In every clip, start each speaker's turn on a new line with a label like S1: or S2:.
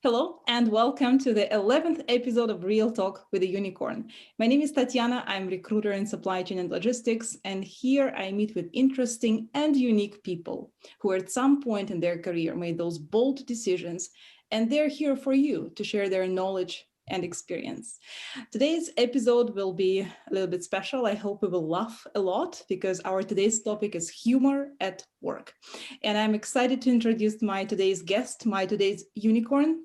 S1: Hello and welcome to the 11th episode of Real Talk with a Unicorn. My name is Tatiana. I'm a recruiter in supply chain and logistics, and here I meet with interesting and unique people who at some point in their career made those bold decisions, and they're here for you to share their knowledge and experience. Today's episode will be a little bit special. I hope we will laugh a lot because our today's topic is humor at work. And I'm excited to introduce my today's guest, my today's unicorn,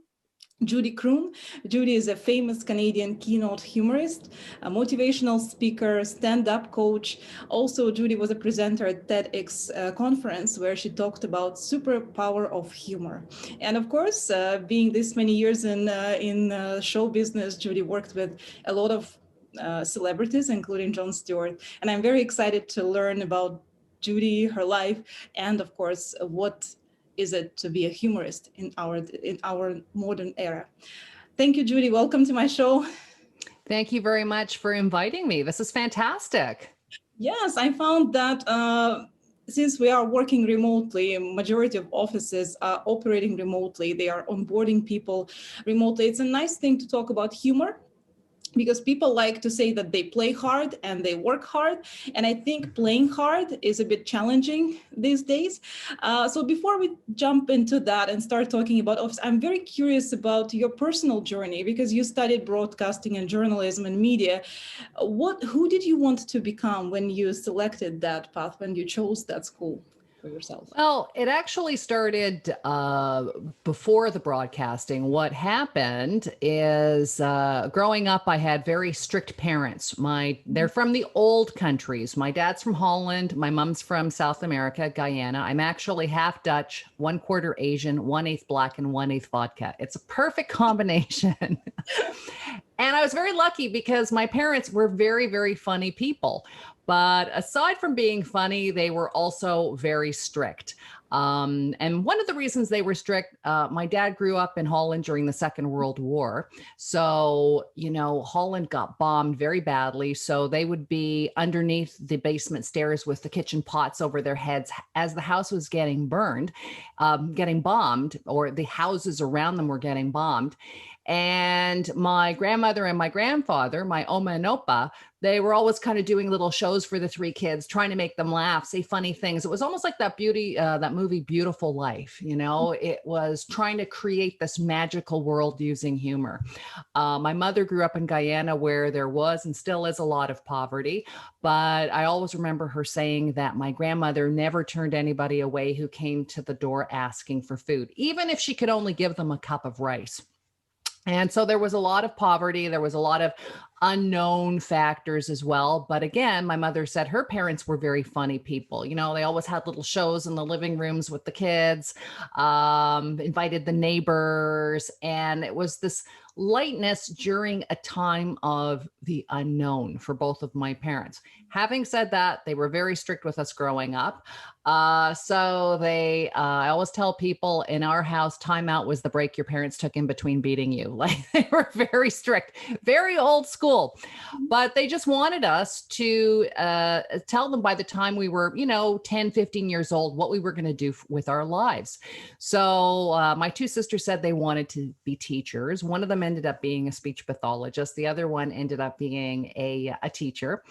S1: Judy Croon. Judy is a famous Canadian keynote humorist, a motivational speaker, stand-up coach. Also, Judy was a presenter at TEDx conference where she talked about superpower of humor. And of course, being this many years in show business, Judy worked with a lot of celebrities, including Jon Stewart. And I'm very excited to learn about Judy, her life, and of course, what is it to be a humorist in our modern era. Thank you, Judy. Welcome to my show.
S2: Thank you very much for inviting me. This is fantastic.
S1: Yes, I found that since we are working remotely, majority of offices are operating remotely. They are onboarding people remotely. It's a nice thing to talk about humor, because people like to say that they play hard and they work hard. And I think playing hard is a bit challenging these days. So before we jump into that and start talking about office, I'm very curious about your personal journey, because you studied broadcasting and journalism and media. Who did you want to become when you selected that path, when you chose that school for yourself?
S2: Well, it actually started before the broadcasting. What happened is growing up, I had very strict parents. They're from the old countries. My dad's from Holland. My mom's from South America, Guyana. I'm actually half Dutch, 1/4 Asian, 1/8 black, and 1/8 vodka. It's a perfect combination. And I was very lucky because my parents were very, very funny people. But aside from being funny, they were also very strict. And one of the reasons they were strict, my dad grew up in Holland during the Second World War. So, Holland got bombed very badly. So they would be underneath the basement stairs with the kitchen pots over their heads as the house was getting bombed, or the houses around them were getting bombed. And my grandmother and my grandfather, my Oma and Opa, they were always kind of doing little shows for the three kids, trying to make them laugh, say funny things. It was almost like that movie, Beautiful Life. It was trying to create this magical world using humor. My mother grew up in Guyana, where there was and still is a lot of poverty. But I always remember her saying that my grandmother never turned anybody away who came to the door asking for food, even if she could only give them a cup of rice. And so there was a lot of poverty. There was a lot of unknown factors as well. But again, my mother said her parents were very funny people. They always had little shows in the living rooms with the kids, invited the neighbors. And it was this lightness during a time of the unknown for both of my parents. Having said that, they were very strict with us growing up. So I always tell people in our house, timeout was the break your parents took in between beating you. Like, they were very strict, very old school, but they just wanted us to tell them by the time we were, 10, 15 years old, what we were going to do with our lives. So my two sisters said they wanted to be teachers. One of them ended up being a speech pathologist. The other one ended up being a teacher.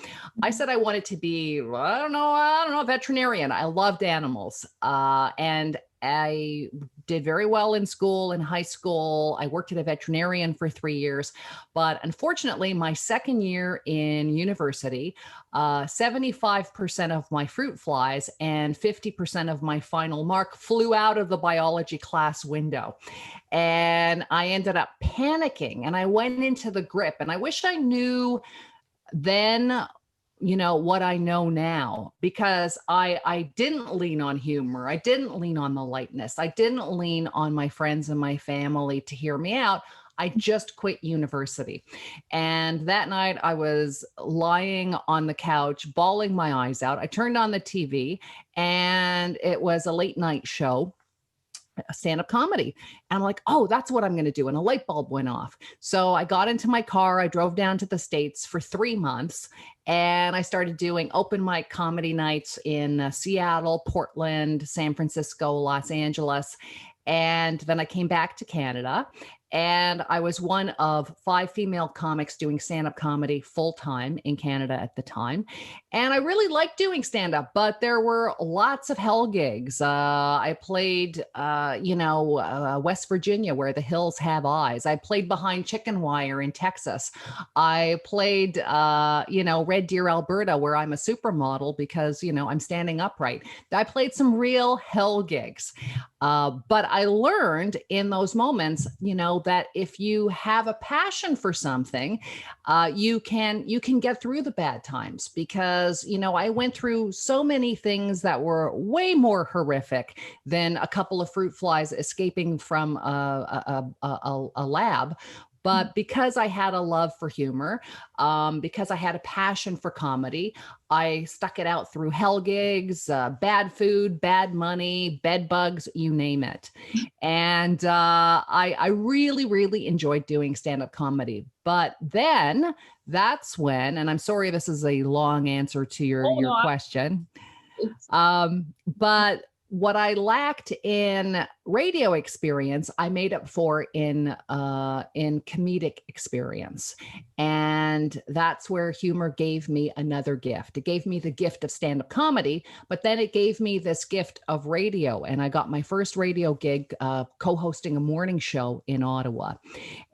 S2: I said I wanted to be, I don't know, veterinarian. I loved animals. And I did very well in school, in high school. I worked at a veterinarian for 3 years. But unfortunately, my second year in university, 75% of my fruit flies and 50% of my final mark flew out of the biology class window. And I ended up panicking and I went into the grip. And I wish I knew then what I know now, because I didn't lean on humor. I didn't lean on the lightness. I didn't lean on my friends and my family to hear me out. I just quit university. And that night I was lying on the couch, bawling my eyes out. I turned on the TV and it was a late night show, a stand-up comedy. And I'm like, oh, that's what I'm going to do. And a light bulb went off. So I got into my car. I drove down to the States for 3 months. And I started doing open mic comedy nights in Seattle, Portland, San Francisco, Los Angeles. And then I came back to Canada, and I was one of 5 female comics doing stand-up comedy full-time in Canada at the time. And I really liked doing stand-up, but there were lots of hell gigs. I played, West Virginia, where the hills have eyes. I played behind chicken wire in Texas. I played, Red Deer, Alberta, where I'm a supermodel because, I'm standing upright. I played some real hell gigs. But I learned in those moments, that if you have a passion for something, you can get through the bad times, because, I went through so many things that were way more horrific than a couple of fruit flies escaping from a lab. But because I had a love for humor, because I had a passion for comedy, I stuck it out through hell gigs, bad food, bad money, bed bugs, you name it. And I really, really enjoyed doing stand-up comedy. But then that's when, and I'm sorry, this is a long answer to your question. But what I lacked in radio experience, I made up for in comedic experience. And that's where humor gave me another gift. It gave me the gift of stand-up comedy, but then it gave me this gift of radio. And I got my first radio gig co-hosting a morning show in Ottawa.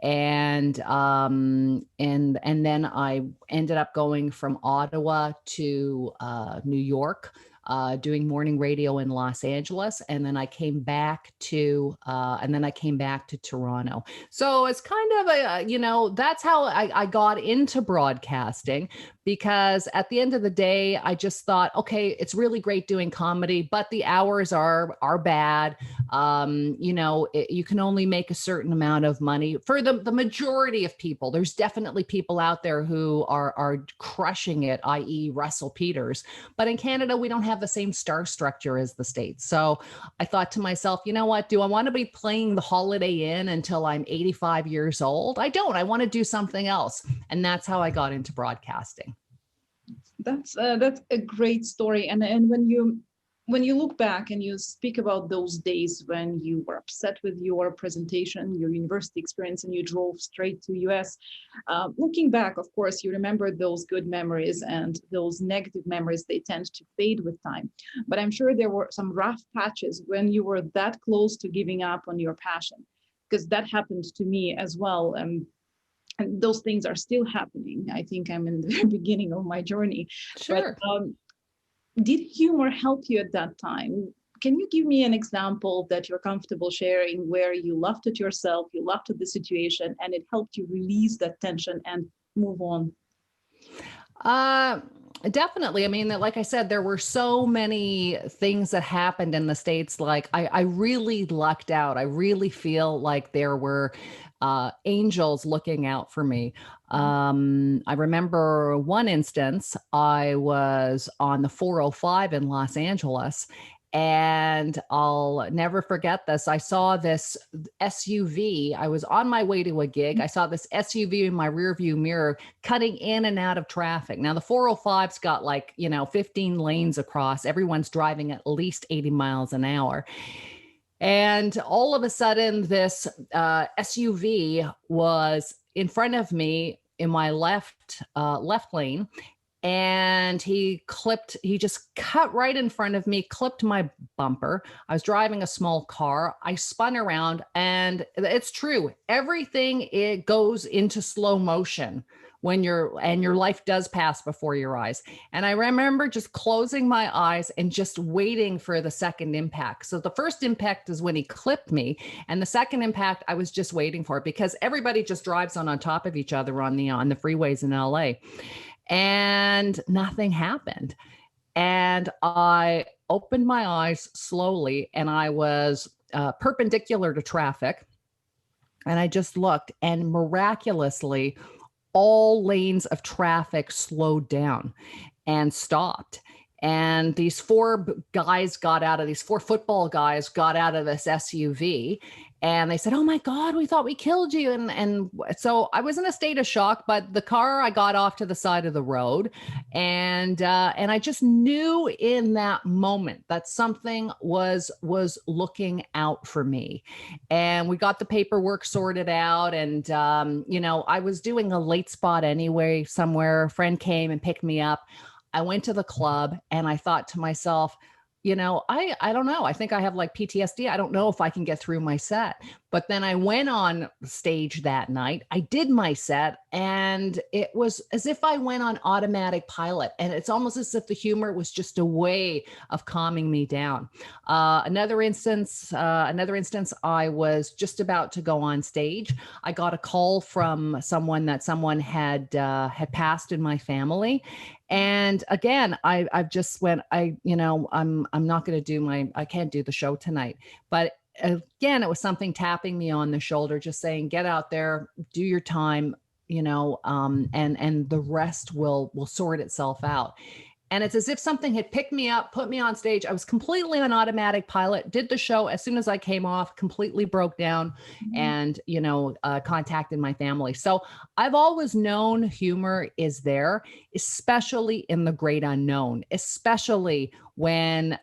S2: And then I ended up going from Ottawa to New York, doing morning radio in Los Angeles, and then I came back to Toronto. So it's kind of that's how I got into broadcasting, because at the end of the day, I just thought, okay, it's really great doing comedy, but the hours are bad. You can only make a certain amount of money for the majority of people. There's definitely people out there who are crushing it, i.e. Russell Peters. But in Canada, we don't have the same star structure as the States. So I thought to myself, you know what? Do I want to be playing the Holiday Inn until I'm 85 years old? I don't. I want to do something else. And that's how I got into broadcasting.
S1: That's a great story. And when you look back and you speak about those days when you were upset with your presentation, your university experience, and you drove straight to US, looking back, of course, you remember those good memories, and those negative memories, they tend to fade with time. But I'm sure there were some rough patches when you were that close to giving up on your passion, because that happened to me as well. And those things are still happening. I think I'm in the very beginning of my journey.
S2: Sure.
S1: But did humor help you at that time? Can you give me an example that you're comfortable sharing where you laughed at yourself, you laughed at the situation, and it helped you release that tension and move on?
S2: Definitely. I mean, like I said, there were so many things that happened in the States. Like I really lucked out. I really feel like there were angels looking out for me. I remember one instance, I was on the 405 in Los Angeles, and I'll never forget this. I saw this SUV. I was on my way to a gig. I saw this SUV in my rearview mirror cutting in and out of traffic. Now the 405's got 15 lanes across. Everyone's driving at least 80 miles an hour. And all of a sudden, this SUV was in front of me in my left lane, and he just cut right in front of me, clipped my bumper. I was driving a small car. I spun around, and it's true. Everything, it goes into slow motion when your life does pass before your eyes. And I remember just closing my eyes and just waiting for the second impact. So the first impact is when he clipped me, and the second impact I was just waiting for it, because everybody just drives on top of each other on the freeways in LA. And nothing happened. And I opened my eyes slowly, and I was perpendicular to traffic. And I just looked, and miraculously, all lanes of traffic slowed down and stopped. And these four football guys got out of this SUV, and they said, "Oh my God, we thought we killed you." And so I was in a state of shock, but the car, I got off to the side of the road, and I just knew in that moment that something was looking out for me. And we got the paperwork sorted out, and I was doing a late spot anyway somewhere. A friend came and picked me up. I went to the club, and I thought to myself, I don't know. I think I have like PTSD. I don't know if I can get through my set. But then I went on stage that night. I did my set, and it was as if I went on automatic pilot. And it's almost as if the humor was just a way of calming me down. Another instance, I was just about to go on stage. I got a call from someone had passed in my family. And again, I've just went, I'm not going to I can't do the show tonight. But again, it was something tapping me on the shoulder, just saying, get out there, do your time, and the rest will sort itself out. And it's as if something had picked me up, put me on stage. I was completely on automatic pilot, did the show. As soon as I came off, completely broke down and, contacted my family. So I've always known humor is there, especially in the great unknown, especially when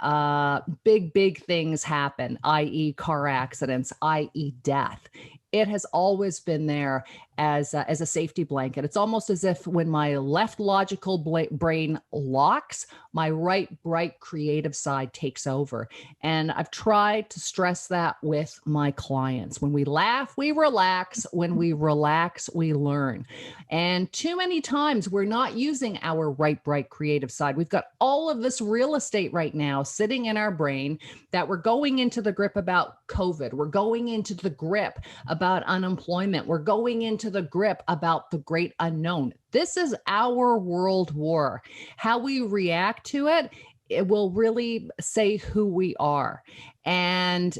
S2: big things happen, i.e. car accidents, i.e. death. It has always been there as a safety blanket. It's almost as if when my left logical brain locks, my right bright creative side takes over. And I've tried to stress that with my clients. When we laugh, we relax. When we relax, we learn. And too many times we're not using our right bright creative side. We've got all of this real estate right now sitting in our brain that we're going into the grip about COVID. We're going into the grip about unemployment. We're going into the grip about the great unknown. This is our world war. How we react to it, it will really say who we are. And,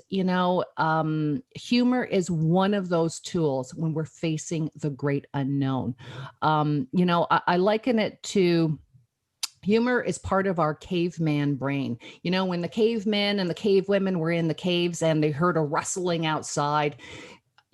S2: humor is one of those tools when we're facing the great unknown. I liken it to humor is part of our caveman brain. When the cavemen and the cavewomen were in the caves and they heard a rustling outside,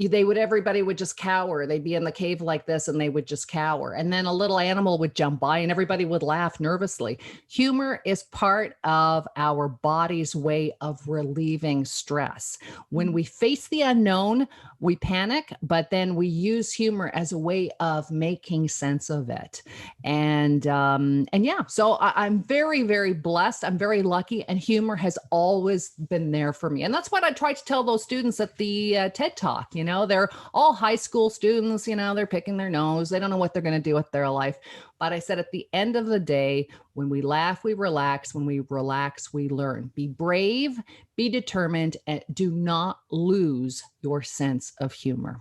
S2: everybody would just cower. They'd be in the cave like this and they would just cower. And then a little animal would jump by and everybody would laugh nervously. Humor is part of our body's way of relieving stress. When we face the unknown, we panic, but then we use humor as a way of making sense of it. And yeah, so I'm very, very blessed. I'm very lucky, and humor has always been there for me. And that's what I try to tell those students at the TED Talk. They're all high school students, they're picking their nose. They don't know what they're going to do with their life. But I said, at the end of the day, when we laugh, we relax. When we relax, we learn. Be brave, be determined, and do not lose your sense of humor.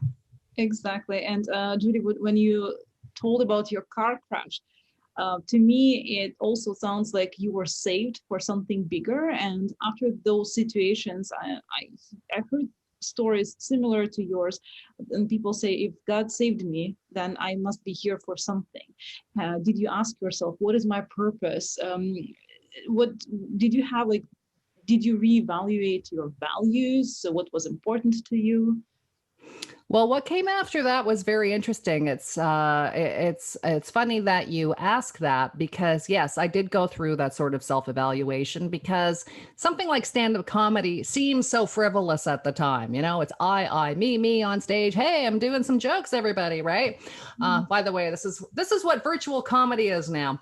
S1: Exactly. And Judy, when you told about your car crash, to me, it also sounds like you were saved for something bigger. And after those situations, I heard stories similar to yours, and people say, if God saved me, then I must be here for something. Did you ask yourself, what is my purpose? What did you have, did you reevaluate your values? So what was important to you?
S2: Well, what came after that was very interesting. It's funny that you ask that, because yes, I did go through that sort of self-evaluation, because something like stand-up comedy seems so frivolous at the time. It's I, me on stage. Hey, I'm doing some jokes, everybody, right? By the way, this is what virtual comedy is now.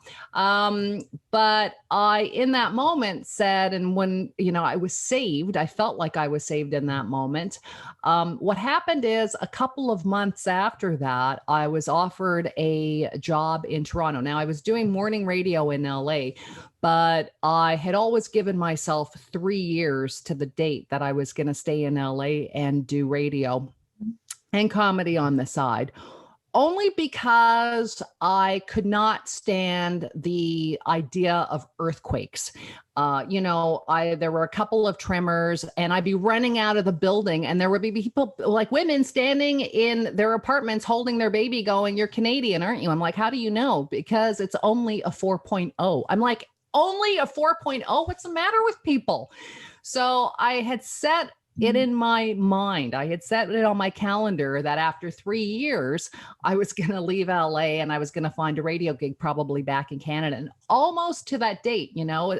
S2: But I, in that moment, said, and when I was saved, I felt like I was saved in that moment. What happened is, a couple of months after that, I was offered a job in Toronto. Now, I was doing morning radio in LA, but I had always given myself 3 years to the date that I was going to stay in LA and do radio and comedy on the side. Only because I could not stand the idea of earthquakes. There were a couple of tremors, and I'd be running out of the building, and there would be people, like women, standing in their apartments holding their baby going, "You're Canadian, aren't you?" I'm like, "How do you know?" "Because it's only a 4.0. I'm like, only a 4.0. What's the matter with people? So I had set it in my mind. I had set it on my calendar that after 3 years, I was going to leave LA and I was going to find a radio gig probably back in Canada. And almost to that date,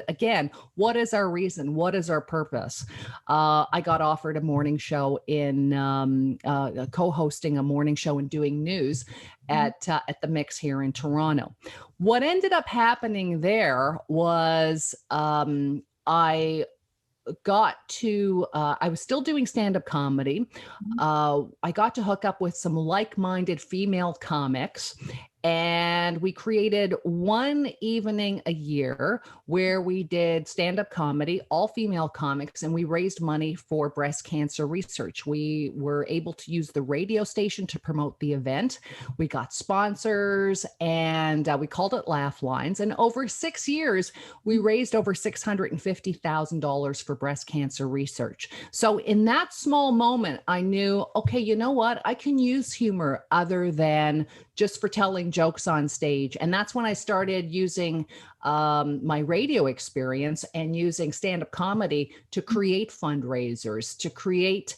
S2: again, what is our reason? What is our purpose? I got offered a morning show in co-hosting a morning show and doing news at the Mix here in Toronto. What ended up happening there was I was still doing stand-up comedy. I got to hook up with some like-minded female comics, and we created one evening a year where we did stand-up comedy, all female comics, and we raised money for breast cancer research. We were able to use the radio station to promote the event. We got sponsors, and we called it Laugh Lines. And over 6 years, we raised over $650,000 for breast cancer research. So in that small moment, I knew, okay, you know what? I can use humor other than just for telling jokes on stage. And that's when I started using my radio experience and using stand-up comedy to create fundraisers, to create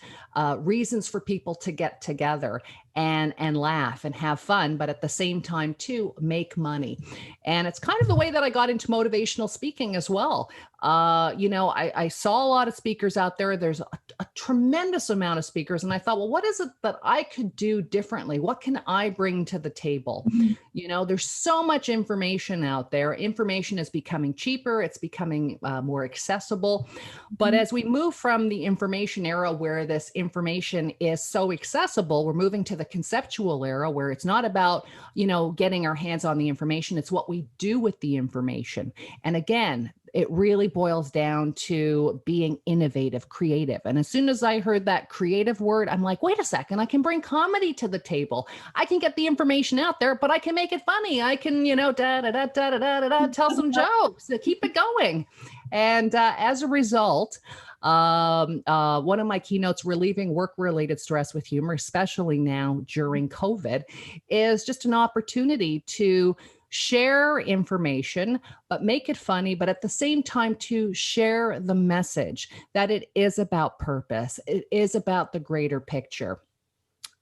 S2: reasons for people to get together and laugh and have fun, but at the same time to make money. And it's kind of the way that I got into motivational speaking as well. I saw a lot of speakers out there. There's a tremendous amount of speakers. And I thought, well, what is it that I could do differently? What can I bring to the table? There's so much information out there. Information is becoming cheaper. It's becoming more accessible. But as we move from the information era where this information is so accessible, we're moving to the conceptual era where it's not about, getting our hands on the information. It's what we do with the information. And again, it really boils down to being innovative, creative. And as soon as I heard that creative word, I'm like, wait a second, I can bring comedy to the table. I can get the information out there, but I can make it funny. I can, tell some jokes to keep it going. And as a result, one of my keynotes, Relieving Work-Related Stress with Humor, especially now during COVID, is just an opportunity to share information, but make it funny, but at the same time to share the message that it is about purpose. It is about the greater picture.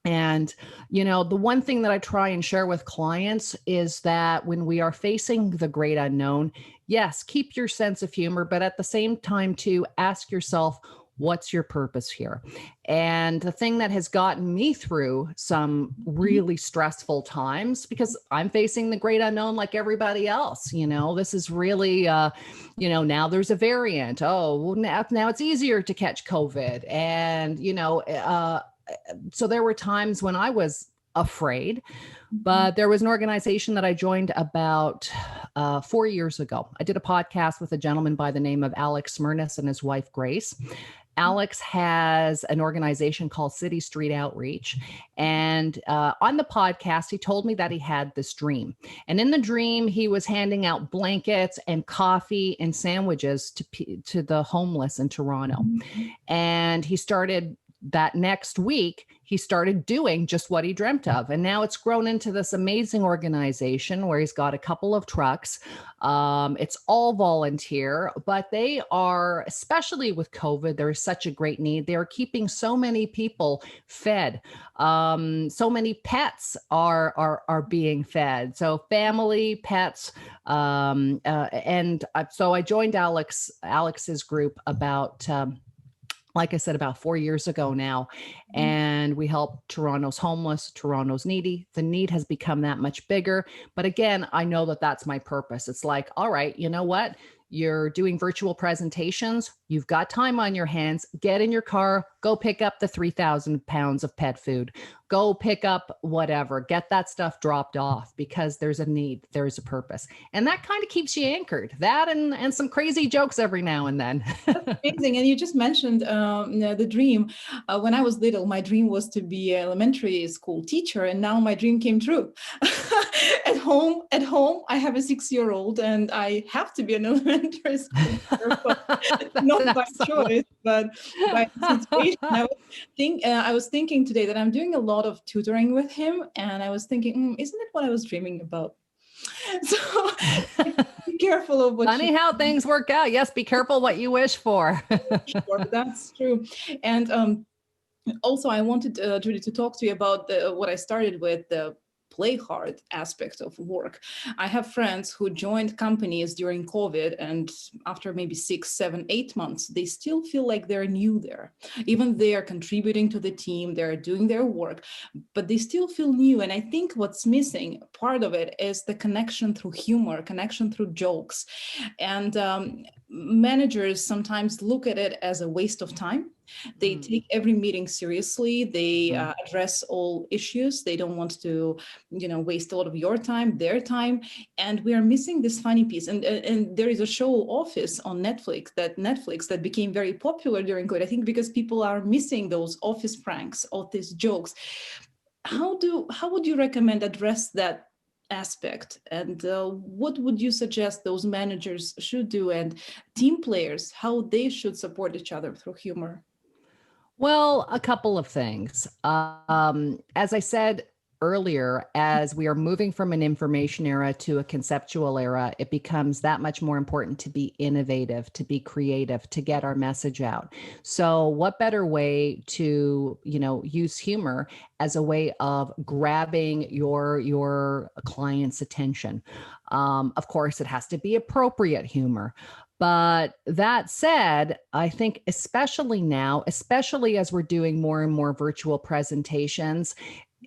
S2: And, the one thing that I try and share with clients is that when we are facing the great unknown, yes, keep your sense of humor, but at the same time to ask yourself, what's your purpose here? And the thing that has gotten me through some really stressful times, because I'm facing the great unknown like everybody else, this is really, now there's a variant. Oh, well, now it's easier to catch COVID. And, so there were times when I was afraid, but there was an organization that I joined about 4 years ago. I did a podcast with a gentleman by the name of Alex Smyrnis and his wife, Grace. Alex has an organization called City Street Outreach. And on the podcast, he told me that he had this dream. And in the dream, he was handing out blankets and coffee and sandwiches to the homeless in Toronto. And he started that next week, he started doing just what he dreamt of. And now it's grown into this amazing organization where he's got a couple of trucks. It's all volunteer, but they are, especially with COVID, there is such a great need. They are keeping so many people fed. So many pets are being fed. So family, pets. So I joined Alex's group about, like I said, about 4 years ago now, and we help Toronto's homeless, Toronto's needy. The need has become that much bigger. But again, I know that that's my purpose. It's like, all right, you know what? You're doing virtual presentations. You've got time on your hands. Get in your car, go pick up the 3,000 pounds of pet food. Go pick up whatever, get that stuff dropped off because there's a need, there's a purpose. And that kind of keeps you anchored. That and some crazy jokes every now and then.
S1: That's amazing. And you just mentioned the dream. When I was little, my dream was to be an elementary school teacher. And now my dream came true. At home, I have a 6-year-old and I have to be an elementary school teacher, not by choice, but by situation. I was thinking today that I'm doing a lot of tutoring with him, and I was thinking, isn't it what I was dreaming about? So be careful of what
S2: Funny how things work out. Yes, be careful what you wish for.
S1: Sure, that's true. And also, I wanted, Judy, to talk to you about what I started with, the play hard aspect of work. I have friends who joined companies during COVID, and after maybe 6, 7, 8 months, they still feel like they're new there. Even they are contributing to the team, they're doing their work, but they still feel new. And I think what's missing, part of it, is the connection through humor, connection through jokes. And managers sometimes look at it as a waste of time. They take every meeting seriously. They address all issues. They don't want to, waste a lot of your time, their time. And we are missing this funny piece. And there is a show, Office, on Netflix that became very popular during COVID. I think because people are missing those office pranks, office jokes. How would you recommend address that aspect, and what would you suggest those managers should do, and team players, how they should support each other through humor?
S2: Well, a couple of things. As I said earlier, as we are moving from an information era to a conceptual era, it becomes that much more important to be innovative, to be creative, to get our message out. So what better way to, use humor as a way of grabbing your client's attention? Of course, it has to be appropriate humor. But that said, I think especially now, especially as we're doing more and more virtual presentations,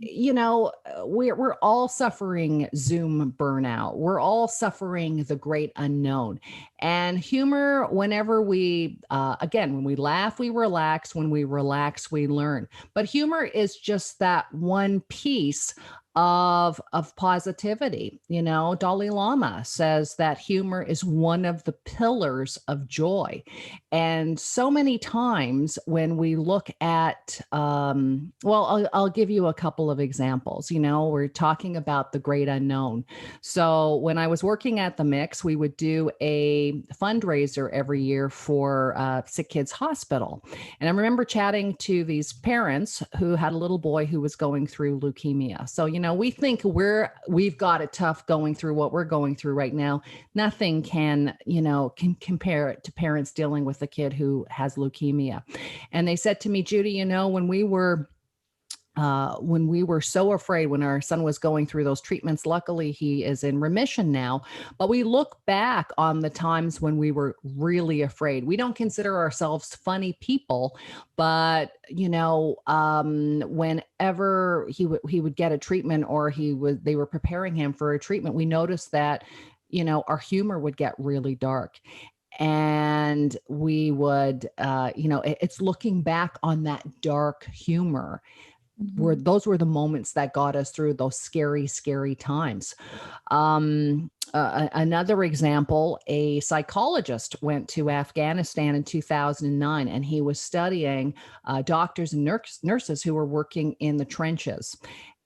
S2: we're all suffering Zoom burnout. We're all suffering the great unknown. And humor, whenever again, when we laugh, we relax. When we relax, we learn. But humor is just that one piece of positivity. Dalai Lama says that humor is one of the pillars of joy. And so many times when we look at, I'll give you a couple of examples. We're talking about the great unknown. So when I was working at the Mix, we would do a fundraiser every year for Sick Kids Hospital. And I remember chatting to these parents who had a little boy who was going through leukemia. So, we think we've got it tough going through what we're going through right now. Nothing can compare it to parents dealing with a kid who has leukemia. And they said to me, Judy, when we were so afraid when our son was going through those treatments, luckily he is in remission now, but we look back on the times when we were really afraid. We don't consider ourselves funny people, but whenever he would get a treatment, or they were preparing him for a treatment, we noticed that our humor would get really dark. And we would, it's looking back on that dark humor where those were the moments that got us through those scary, scary times. Another example, a psychologist went to Afghanistan in 2009, and he was studying doctors and nurses who were working in the trenches.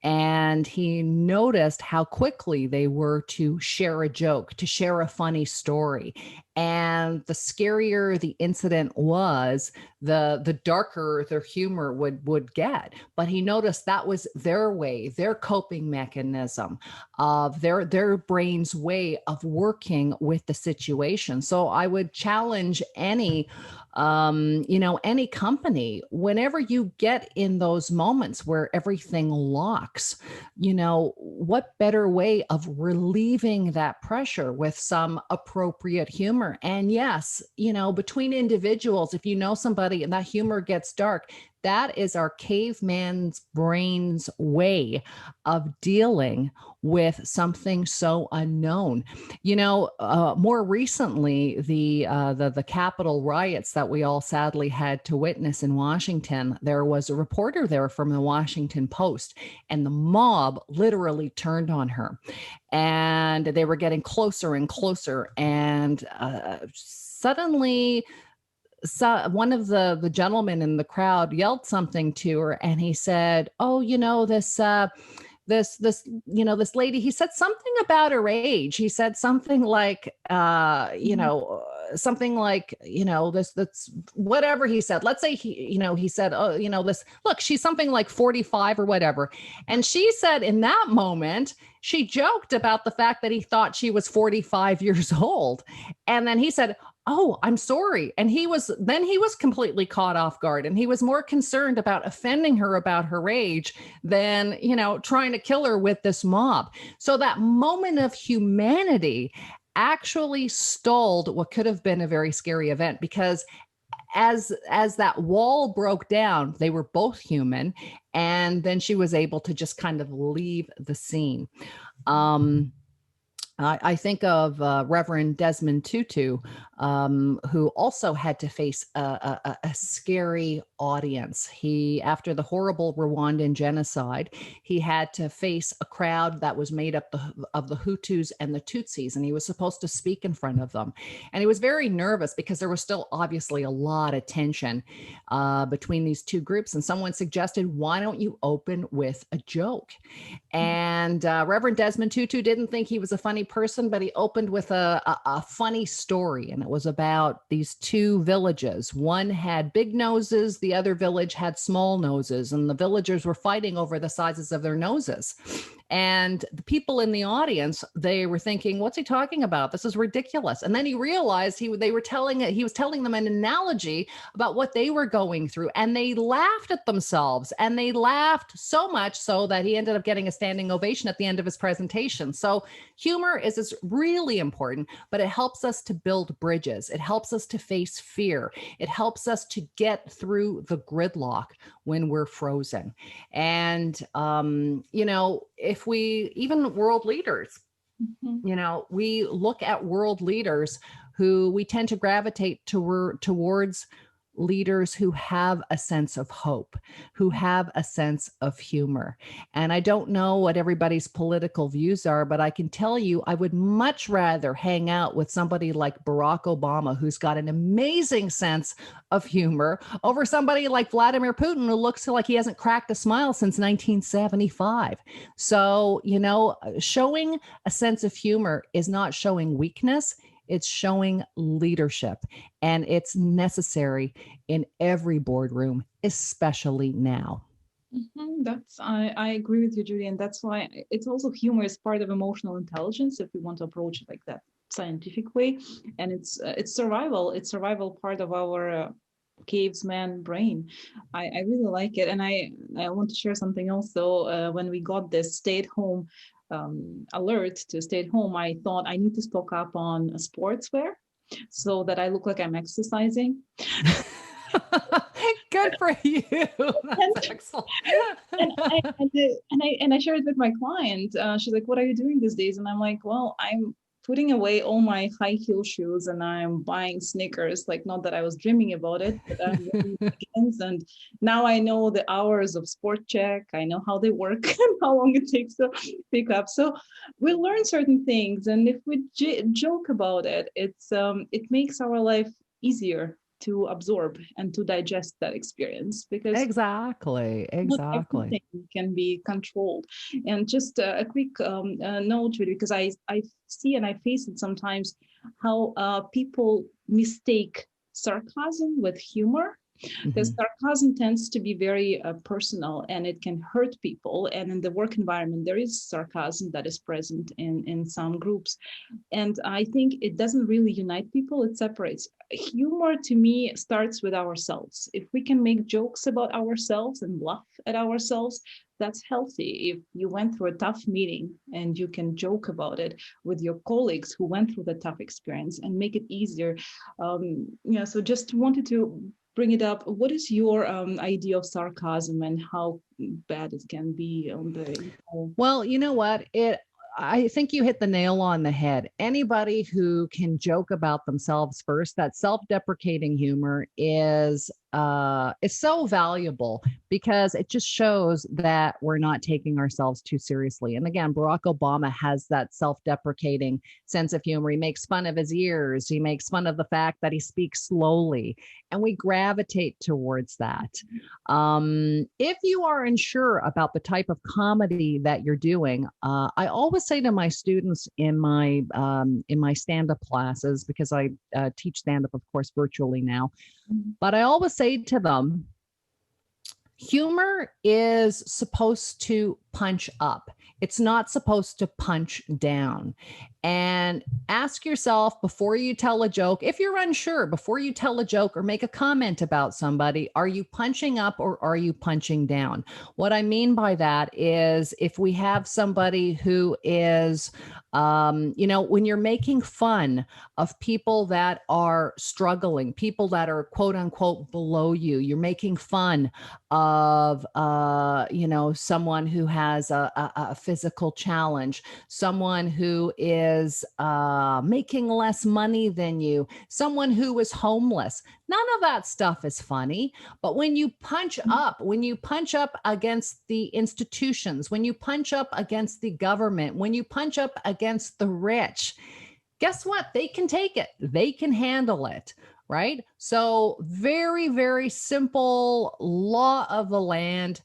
S2: And he noticed how quickly they were to share a joke, to share a funny story. And the scarier the incident was, the darker their humor would get. But he noticed that was their way, their coping mechanism, of their brain's way of working with the situation. So I would challenge any company, whenever you get in those moments where everything locks, what better way of relieving that pressure with some appropriate humor? And yes, between individuals, if you know somebody and that humor gets dark, that is our caveman's brain's way of dealing with something so unknown. More recently, the Capitol riots that we all sadly had to witness in Washington, there was a reporter there from the Washington Post, and the mob literally turned on her. And they were getting closer and closer. And suddenly, so one of the gentlemen in the crowd yelled something to her, and he said, "Oh, this lady," he said something about her age. He said something like, something like, that's whatever he said. Let's say he said, oh, this, look, she's something like 45 or whatever. And she said in that moment, she joked about the fact that he thought she was 45 years old. And then he said, oh, I'm sorry. And he was completely caught off guard. And he was more concerned about offending her about her age than, trying to kill her with this mob. So that moment of humanity actually stalled what could have been a very scary event, because as that wall broke down, they were both human. And then she was able to just kind of leave the scene. I think of Reverend Desmond Tutu, who also had to face a scary audience. After the horrible Rwandan genocide, he had to face a crowd that was made up of the Hutus and the Tutsis, and he was supposed to speak in front of them. And he was very nervous because there was still obviously a lot of tension between these two groups. And someone suggested, why don't you open with a joke? And Reverend Desmond Tutu didn't think he was a funny person, but he opened with a funny story. And it was about these two villages. One had big noses, the other village had small noses, and the villagers were fighting over the sizes of their noses. And the people in the audience, they were thinking, what's he talking about? This is ridiculous. And then he realized he was telling them an analogy about what they were going through. And they laughed at themselves, and they laughed so much so that he ended up getting a standing ovation at the end of his presentation. So humor is really important, but it helps us to build bridges. It helps us to face fear. It helps us to get through the gridlock when we're frozen. And, if we, even world leaders, we look at world leaders who we tend to gravitate towards leaders who have a sense of hope, who have a sense of humor. And I don't know what everybody's political views are, but I can tell you, I would much rather hang out with somebody like Barack Obama, who's got an amazing sense of humor, over somebody like Vladimir Putin, who looks like he hasn't cracked a smile since 1975. So, showing a sense of humor is not showing weakness. It's showing leadership, and it's necessary in every boardroom, especially now.
S1: I agree with you, Judy, and that's why it's also humor is part of emotional intelligence, if we want to approach it like that scientific way, and it's survival. It's survival part of our caveman brain. I really like it, and I want to share something else. Though when we got this stay-at-home alert to stay at home, I thought I need to stock up on sportswear so that I look like I'm exercising.
S2: Good for you. That's excellent.
S1: and I shared it with my client. She's like, "What are you doing these days?" And I'm like, "Well, I'm putting away all my high heel shoes and I'm buying sneakers." Like, not that I was dreaming about it, but I'm wearing Vans, and now I know the hours of sport check. I know how they work and how long it takes to pick up. So we learn certain things, and if we joke about it, it makes our life easier to absorb and to digest that experience, because
S2: Exactly.
S1: everything can be controlled. And just a quick note, because I see and I face it sometimes, how people mistake sarcasm with humor. Because sarcasm tends to be very personal, and it can hurt people. And in the work environment, there is sarcasm that is present in some groups. And I think it doesn't really unite people, it separates. Humor, to me, starts with ourselves. If we can make jokes about ourselves and laugh at ourselves, that's healthy. If you went through a tough meeting and you can joke about it with your colleagues who went through the tough experience and make it easier. So just wanted to bring it up. What is your idea of sarcasm and how bad it can be on the?
S2: Well, you know what? I think you hit the nail on the head. Anybody who can joke about themselves first, that self-deprecating humor is is so valuable because it just shows that we're not taking ourselves too seriously. And again, Barack Obama has that self-deprecating sense of humor. He makes fun of his ears. He makes fun of the fact that he speaks slowly, and we gravitate towards that. If you are unsure about the type of comedy that you're doing, I always say to my students in my stand-up classes, because I teach stand-up, of course, virtually now, but I always say to them, humor is supposed to punch up. It's not supposed to punch down. And ask yourself before you tell a joke, if you're unsure, before you tell a joke or make a comment about somebody, are you punching up or are you punching down? What I mean by that is if we have somebody who is, when you're making fun of people that are struggling, people that are quote unquote below you, you're making fun of, someone who has a physical challenge, someone who is making less money than you, someone who is homeless. None of that stuff is funny. But when you punch up against the institutions, when you punch up against the government, when you punch up against the rich, guess what? They can take it. They can handle it. Right? So very, very simple law of the land.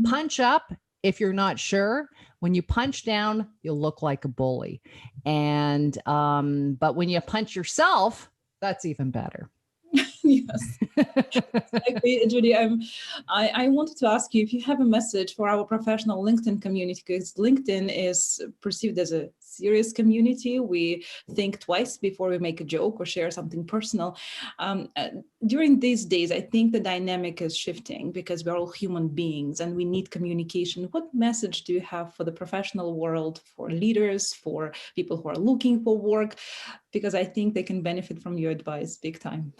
S2: Punch up if you're not sure. When you punch down, you'll look like a bully. And but when you punch yourself, that's even better.
S1: Yes. Exactly, Judy. I wanted to ask you if you have a message for our professional LinkedIn community, because LinkedIn is perceived as a serious community. We think twice before we make a joke or share something personal. During these days, I think the dynamic is shifting because we're all human beings and we need communication. What message do you have for the professional world, for leaders, for people who are looking for work? Because I think they can benefit from your advice big time.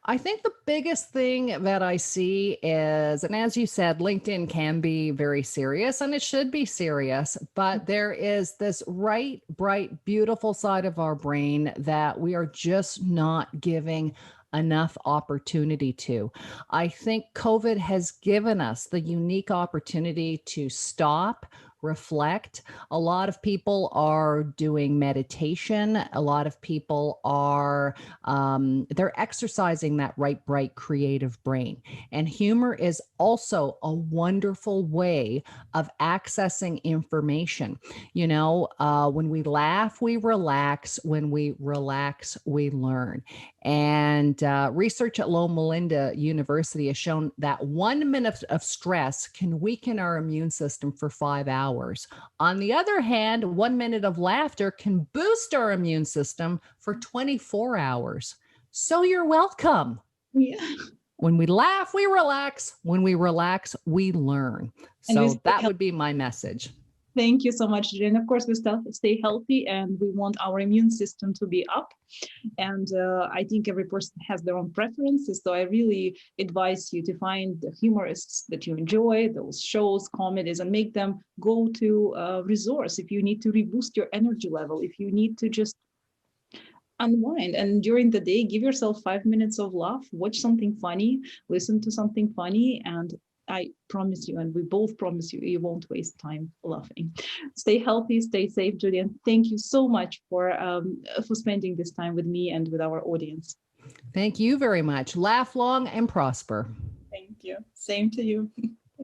S2: I think the biggest thing that I see is, and as you said, LinkedIn can be very serious and it should be serious, but there is this bright, beautiful side of our brain that we are just not giving enough opportunity to. I think COVID has given us the unique opportunity to stop, reflect. A lot of people are doing meditation. A lot of people are, they're exercising that bright, creative brain. And humor is also a wonderful way of accessing information. When we laugh, we relax. When we relax, we learn. And research at Loma Linda University has shown that 1 minute of stress can weaken our immune system for 5 hours. On the other hand, 1 minute of laughter can boost our immune system for 24 hours. So you're welcome.
S1: Yeah.
S2: When we laugh, we relax. When we relax, we learn. So that would be my message.
S1: Thank you so much, Jen. Of course, we stay healthy and we want our immune system to be up. And I think every person has their own preferences. So I really advise you to find the humorists that you enjoy, those shows, comedies, and make them go to a resource. If you need to reboost your energy level, if you need to just unwind, and during the day, give yourself 5 minutes of laugh, watch something funny, listen to something funny, and I promise you, and we both promise you, you won't waste time laughing. Stay healthy, stay safe, Judy, and thank you so much for spending this time with me and with our audience.
S2: Thank you very much. Laugh long and prosper.
S1: Thank you. Same to you.